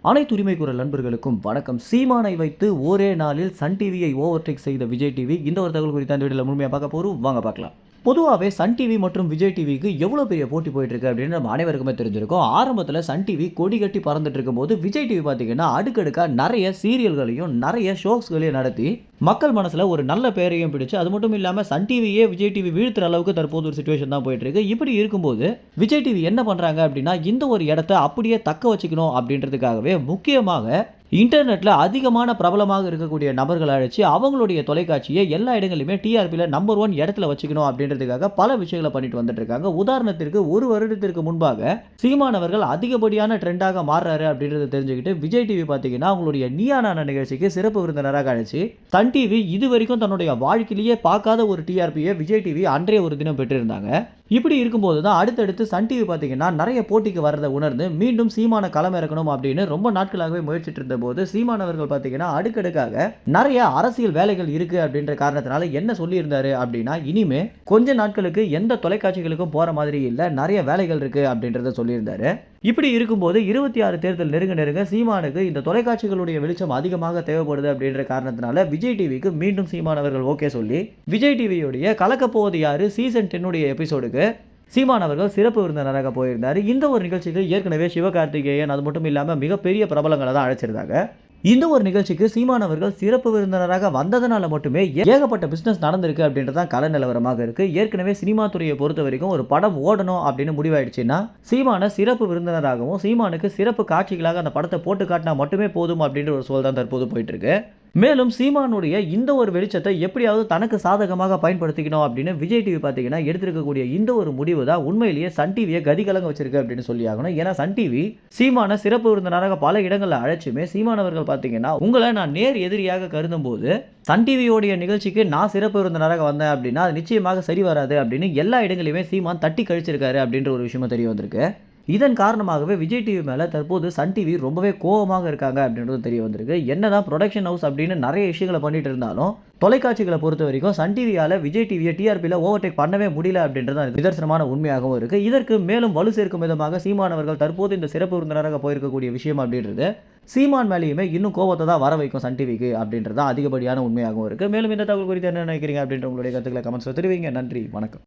அனைத்து உரிமை குரல் நண்பர்களுக்கும் வணக்கம். சீமானை வைத்து ஒரே நாளில் சன் டிவியை ஓவர்டேக் செய்த விஜய் டிவி இந்த ஒரு தகவல் குறித்த அந்த வீடியோவில் முழுமையாக பார்க்க போகிறோம். வாங்க பார்க்கலாம். பொதுவாகவே சன் டிவி மற்றும் விஜய் டிவிக்கு எவ்வளோ பெரிய போட்டி போயிட்டு இருக்கு அப்படின்னு நம்ம அனைவருக்குமே தெரிஞ்சிருக்கும். ஆரம்பத்தில் சன் டிவி கொடி கட்டி பறந்துட்டு இருக்கும்போது விஜய் டிவி பார்த்தீங்கன்னா அடுக்கடுக்காக நிறைய சீரியல்களையும் நிறைய ஷோஸ்களையும் நடத்தி மக்கள் மனசில் ஒரு நல்ல பெயரையும் பிடிச்சு, அது மட்டும் இல்லாமல் சன் டிவியே விஜய் டிவி வீழ்த்துற அளவுக்கு தற்போது ஒரு சுச்சுவேஷன் தான் போயிட்டு இருக்கு. இப்படி இருக்கும்போது விஜய் டிவி என்ன பண்ணுறாங்க அப்படின்னா இந்த ஒரு இடத்த அப்படியே தக்க வச்சுக்கணும் அப்படின்றதுக்காகவே முக்கியமாக இன்டர்நெட்டில் அதிகமான பிரபலமாக இருக்கக்கூடிய நபர்களை அழைச்சி அவங்களுடைய தொலைக்காட்சியை எல்லா இடங்களிலுமே டிஆர்பியில் நம்பர் 1 இடத்துல வச்சுக்கணும் அப்படின்றதுக்காக பல விஷயங்களை பண்ணிட்டு வந்துட்டு இருக்காங்க. உதாரணத்திற்கு ஒரு வருடத்திற்கு முன்பாக சீமான் அவர்கள் அதிகப்படியான ட்ரெண்டாக மாறுறாரு அப்படின்றத தெரிஞ்சுக்கிட்டு விஜய் டிவி பார்த்தீங்கன்னா அவங்களுடைய நீயா நானா நிகழ்ச்சிக்கு சிறப்பு விருந்தினராக அழைச்சி சன் டிவி இதுவரைக்கும் தன்னுடைய வாழ்க்கையிலேயே பார்க்காத ஒரு டிஆர்பியை விஜய் டிவி அன்றைய ஒரு தினம் பெற்றிருந்தாங்க. இப்படி இருக்கும்போது தான் அடுத்தடுத்து சன் டிவி பார்த்தீங்கன்னா நிறைய போட்டிக்கு வரதை உணர்ந்து மீண்டும் சீமான களம் இறக்கணும் அப்படின்னு ரொம்ப நாட்களாகவே முயற்சிட்டு இருந்த போது சீமான் அவர்கள் பார்த்தீங்கன்னா அடுக்கடுக்காக நிறைய அரசியல் வேலைகள் இருக்கு அப்படின்ற காரணத்தினால என்ன சொல்லியிருந்தாரு அப்படின்னா, இனிமே கொஞ்ச நாட்களுக்கு எந்த தொலைக்காட்சிகளுக்கும் போற மாதிரி இல்லை, நிறைய வேலைகள் இருக்கு அப்படின்றத சொல்லியிருந்தாரு. இப்படி இருக்கும்போது 26 தேர்தல் நெருங்க சீமானுக்கு இந்த தொலைக்காட்சிகளுடைய வெளிச்சம் அதிகமாக தேவைப்படுது அப்படின்ற காரணத்தினால விஜய் டிவிக்கு மீண்டும் சீமான் அவர்கள் ஓகே சொல்லி விஜய் டிவியுடைய கலக்கப்போவது யாரு சீசன் 10 எபிசோடுக்கு சீமான் அவர்கள் சிறப்பு விருந்தினராக போயிருந்தார். இந்த ஒரு நிகழ்ச்சிக்கு ஏற்கனவே சிவகார்த்திகேயன் அது மட்டும் இல்லாமல் மிகப்பெரிய பிரபலங்களை தான் அழைச்சிருந்தாங்க. இந்த ஒரு நிகழ்ச்சிக்கு சீமான் அவர்கள் சிறப்பு விருந்தினராக வந்ததனால மட்டுமே ஏகப்பட்ட பிசினஸ் நடந்திருக்கு அப்படின்றதான் கள நிலவரமாக இருக்கு. ஏற்கனவே சினிமா துறையை பொறுத்த வரைக்கும் ஒரு படம் ஓடணும் அப்படின்னு முடிவாயிடுச்சுன்னா சீமான சிறப்பு விருந்தினராகவும் சீமானுக்கு சிறப்பு காட்சிகளாக அந்த படத்தை போட்டு காட்டினா மட்டுமே போதும் அப்படின்ற ஒரு சூழல் தான் தற்போது போயிட்டு இருக்கு. மேலும் சீமானுடைய இந்த ஒரு வெளிச்சத்தை எப்படியாவது தனக்கு சாதகமாக பயன்படுத்திக்கணும் அப்படின்னு விஜய் டிவி பார்த்தீங்கன்னா எடுத்திருக்கக்கூடிய இந்த ஒரு முடிவு தான் உண்மையிலேயே சன் டிவியை கதிகலங்க வச்சிருக்கு அப்படின்னு சொல்லி ஆகணும். ஏன்னா சன் டிவி சீமான சிறப்பு விருந்தினராக பல இடங்களில் அழைச்சுமே சீமானவர்கள் பார்த்தீங்கன்னா உங்களை நான் நேர் எதிரியாக கருதும் போது சன் டிவியோடைய நிகழ்ச்சிக்கு நான் சிறப்பு விருந்தினராக வந்தேன் அப்படின்னா அது நிச்சயமாக சரி வராது அப்படின்னு எல்லா இடங்களிலுமே சீமான் தட்டி கழிச்சிருக்காரு அப்படின்ற ஒரு விஷயமா தெரிய வந்திருக்கு. இதன் காரணமாகவே விஜய் டிவி மேலே தற்போது சன் டிவி ரொம்பவே கோபமாக இருக்காங்க அப்படின்றது தெரிய வந்திருக்கு. என்னதான் ப்ரொடக்ஷன் ஹவுஸ் அப்படின்னு நிறைய விஷயங்களை பண்ணிட்டு இருந்தாலும் தொலைக்காட்சிகளை பொறுத்த வரைக்கும் சன் டிவியால் விஜய் டிவியை டிஆர்பியில் ஓவர்டேக் பண்ணவே முடியல அப்படின்றது நிதர்சனமான உண்மையாகவும் இருக்கு. இதற்கு மேலும் வலு சேர்க்கும் விதமாக சீமான் அவர்கள் தற்போது இந்த சிறப்பு விருந்தினராக போயிருக்கக்கூடிய விஷயம் அப்படின்றது சீமான் மேலேயுமே இன்னும் கோபத்தை தான் வர வைக்கும் சன் டிவிக்கு அப்படின்றது அதிகப்படியான உண்மையாகவும் இருக்கு. மேலும் இந்த தகவல் குறித்து என்ன நினைக்கிறீங்க அப்படின்ற உங்களுடைய கருத்துக்களை கமெண்ட்ஸில் தெரிவிங்க. நன்றி, வணக்கம்.